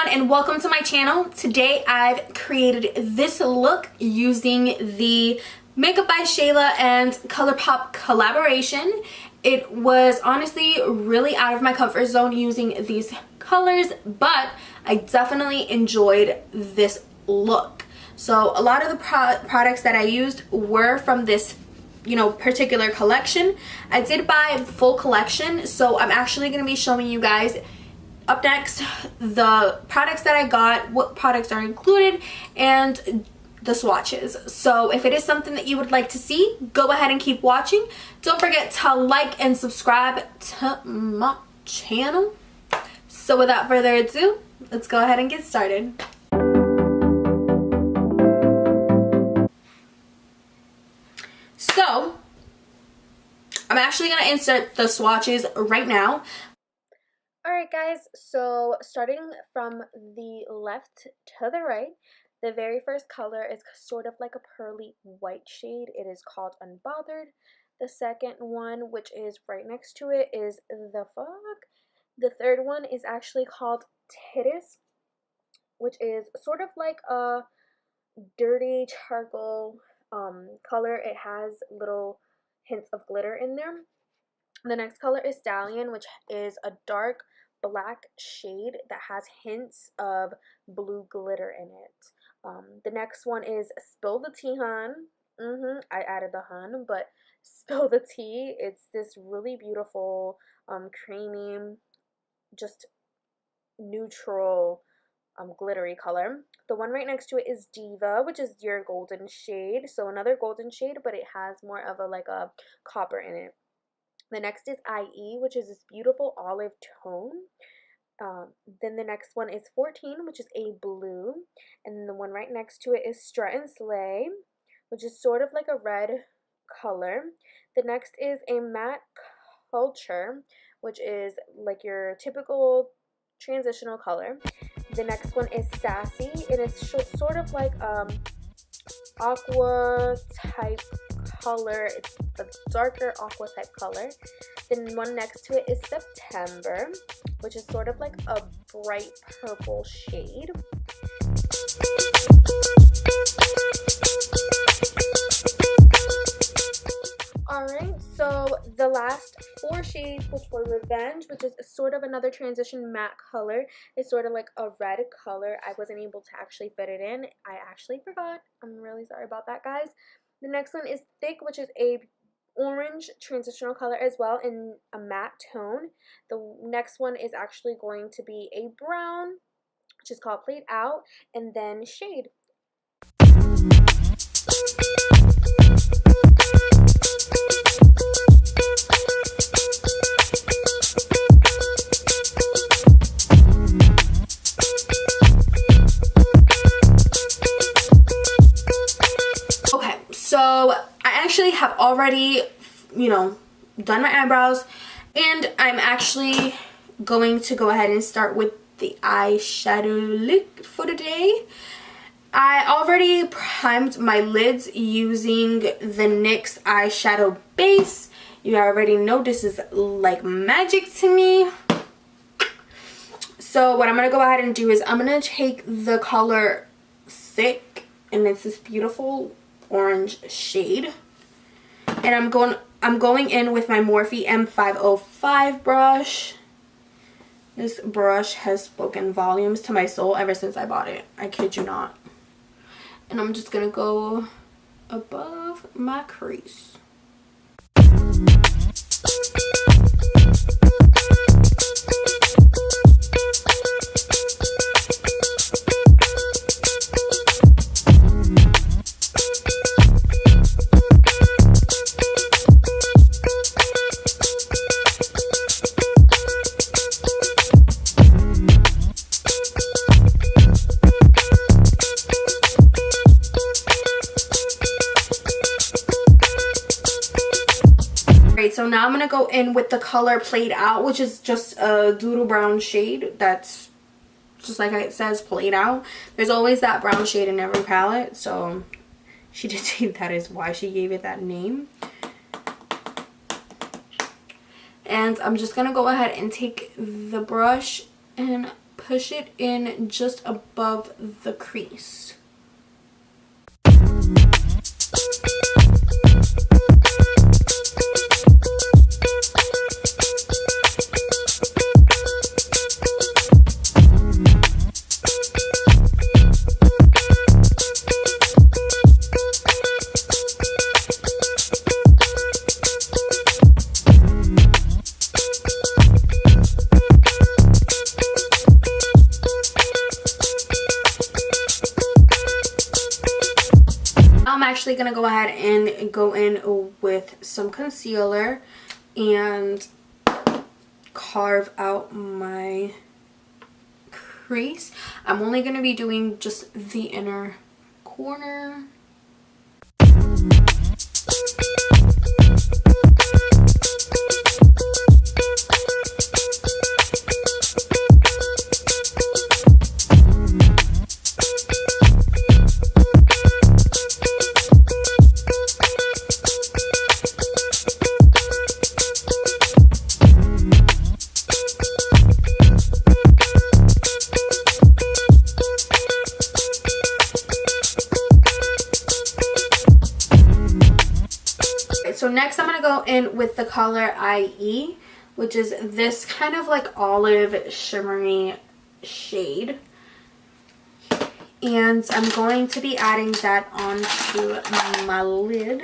everyone, and welcome to my channel. Today I've created this look using the Makeup by Shayla and Colourpop collaboration. It was honestly really out of my comfort zone using these colors, but I definitely enjoyed this look. So a lot of the products that I used were from this particular collection. I did buy the full collection, so I'm actually going to be showing you guys up next the products that I got, what products are included, and the swatches. So if it is something that you would like to see, go ahead and keep watching. Don't forget to like and subscribe to my channel. So without further ado, let's go ahead and get started. So I'm actually going to insert the swatches right now. Alright guys, so starting from the left to the right, the very first color is sort of like a pearly white shade. It is called Unbothered. The second one, which is right next to it, is The Fog. The third one is actually called Titties, which is sort of like a dirty charcoal color. It has little hints of glitter in there. The next color is Stallion, which is a dark black shade that has hints of blue glitter in it. The next one is Spill the Tea, Hun. I added the hun, but Spill the Tea. It's this really beautiful, creamy, just neutral, glittery color. The one right next to it is Diva, which is your golden shade. So another golden shade, but it has more of a copper in it. The next is IE, which is this beautiful olive tone. Then the next one is 14, which is a blue. And the one right next to it is Strut and Slay, which is sort of like a red color. The next is a Matte Culture, which is like your typical transitional color. The next one is Sassy, and it's sort of like aqua type color. It's a darker aqua type color. Then one next to it is September, which is sort of like a bright purple shade. Alright, so the last four shades, which were Revenge, which is sort of another transition matte color. It's sort of like a red color. I wasn't able to actually fit it in. I actually forgot. I'm really sorry about that, guys. The next one is Thick, which is a orange transitional color as well in a matte tone. The next one is actually going to be a brown, which is called Played Out, and then Shade. So I actually have already, done my eyebrows, and I'm actually going to go ahead and start with the eyeshadow look for today. I already primed my lids using the NYX eyeshadow base. You already know this is like magic to me. So what I'm going to go ahead and do is I'm going to take the color Thick, and it's this beautiful orange shade, and I'm going in with my Morphe M505 brush. This brush has spoken volumes to my soul ever since I bought it. I kid you not. And I'm just gonna go above my crease. So now I'm going to go in with the color Played Out, which is just a doodle brown shade that's just like it says, Played Out. There's always that brown shade in every palette, so she did say that is why she gave it that name. And I'm just going to go ahead and take the brush and push it in just above the crease. I'm actually gonna go ahead and go in with some concealer and carve out my crease. I'm only gonna be doing just the inner corner. So next I'm going to go in with the color IE, which is this kind of like olive shimmery shade. And I'm going to be adding that onto my lid.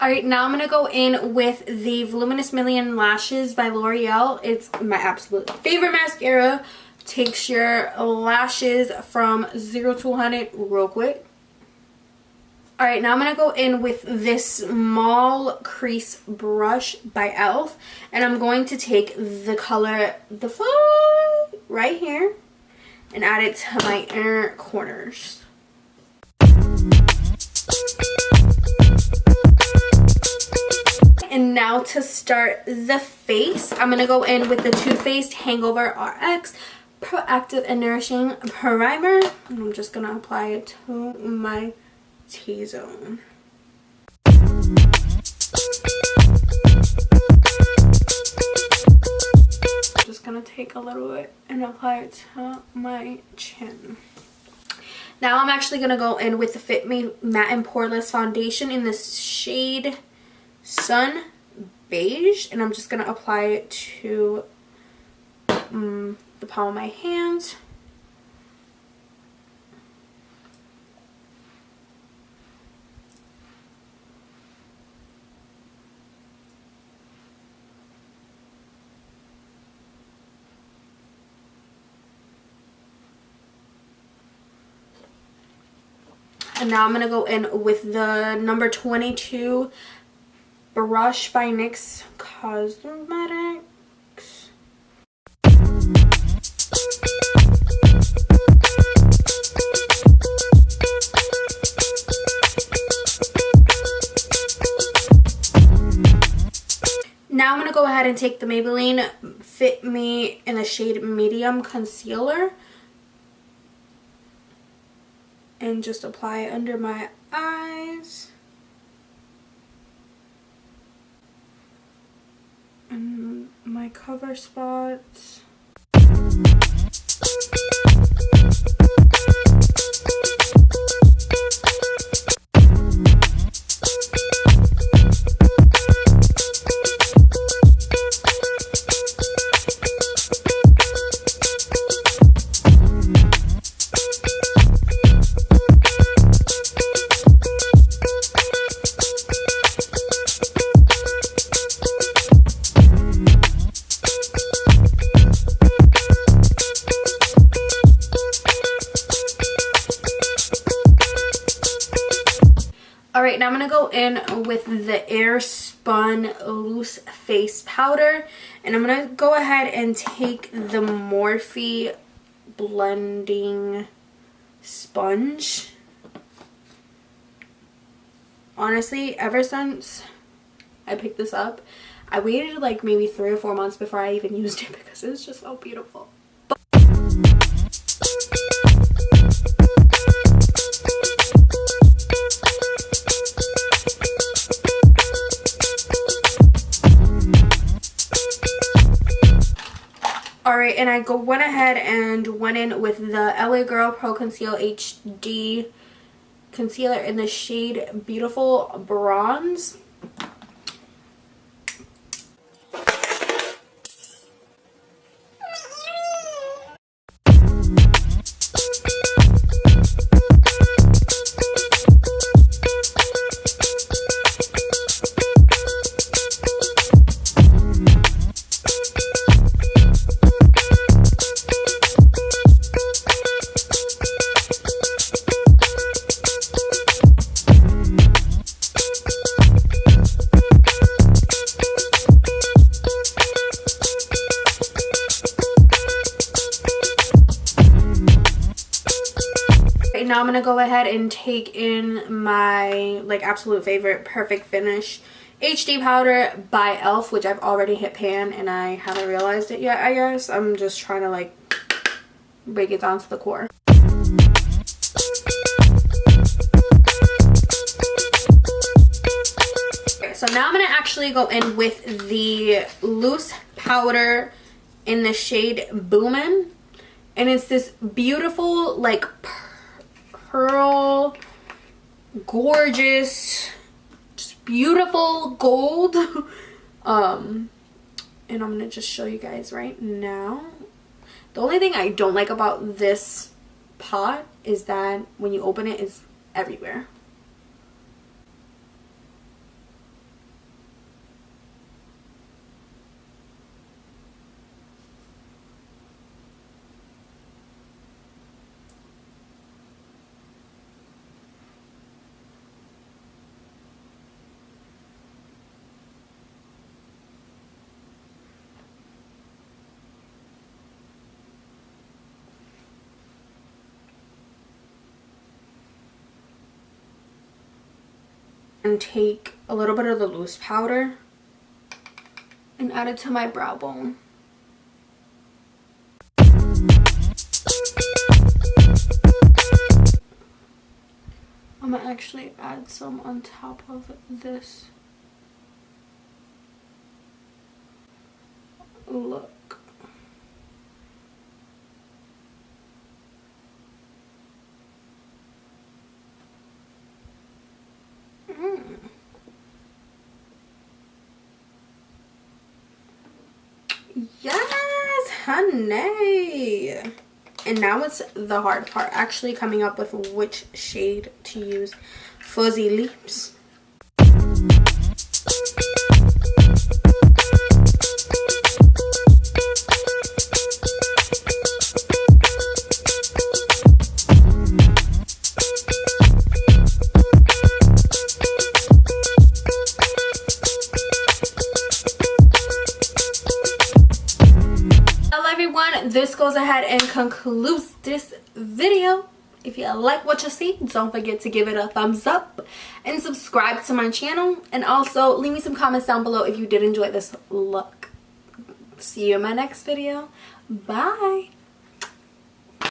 Alright, now I'm going to go in with the Voluminous Million Lashes by L'Oreal. It's my absolute favorite mascara. Takes your lashes from 0 to 100 real quick. Alright, now I'm going to go in with this small crease brush by e.l.f. And I'm going to take the color The Fuck right here and add it to my inner corners. And now to start the face, I'm going to go in with the Too Faced Hangover RX Proactive and Nourishing Primer. And I'm just going to apply it to my T-zone. Just going to take a little bit and apply it to my chin. Now I'm actually going to go in with the Fit Me Matte and Poreless Foundation in this shade Sun Beige, and I'm just going to apply it to the palm of my hand. And now I'm going to go in with the number 22 brush by NYX Cosmetics. Now I'm going to go ahead and take the Maybelline Fit Me in the shade Medium Concealer and just apply it under my eyes. And my cover spots. Alright, now I'm going to go in with the Air Spun Loose Face Powder. And I'm going to go ahead and take the Morphe blending sponge. Honestly, ever since I picked this up, I waited like maybe 3 or 4 months before I even used it because it's just so beautiful. Alright, and I went ahead and went in with the LA Girl Pro Conceal HD concealer in the shade Beautiful Bronze. Now I'm gonna go ahead and take in my like absolute favorite Perfect Finish HD powder by e.l.f., which I've already hit pan and I haven't realized it yet. I guess I'm just trying to like break it down to the core. Okay, so now I'm gonna actually go in with the loose powder in the shade Boomin', and it's this beautiful like pearl, gorgeous, just beautiful gold. And I'm gonna just show you guys right now. The only thing I don't like about this pot is that when you open it, it's everywhere. And take a little bit of the loose powder and add it to my brow bone. I'm gonna actually add some on top of this. Look. Yes, honey. And now it's the hard part, actually coming up with which shade to use. Fuzzy Lips. This goes ahead and concludes this video. If you like what you see, don't forget to give it a thumbs up and subscribe to my channel, and also leave me some comments down below if you did enjoy this look. See you in my next video. Bye.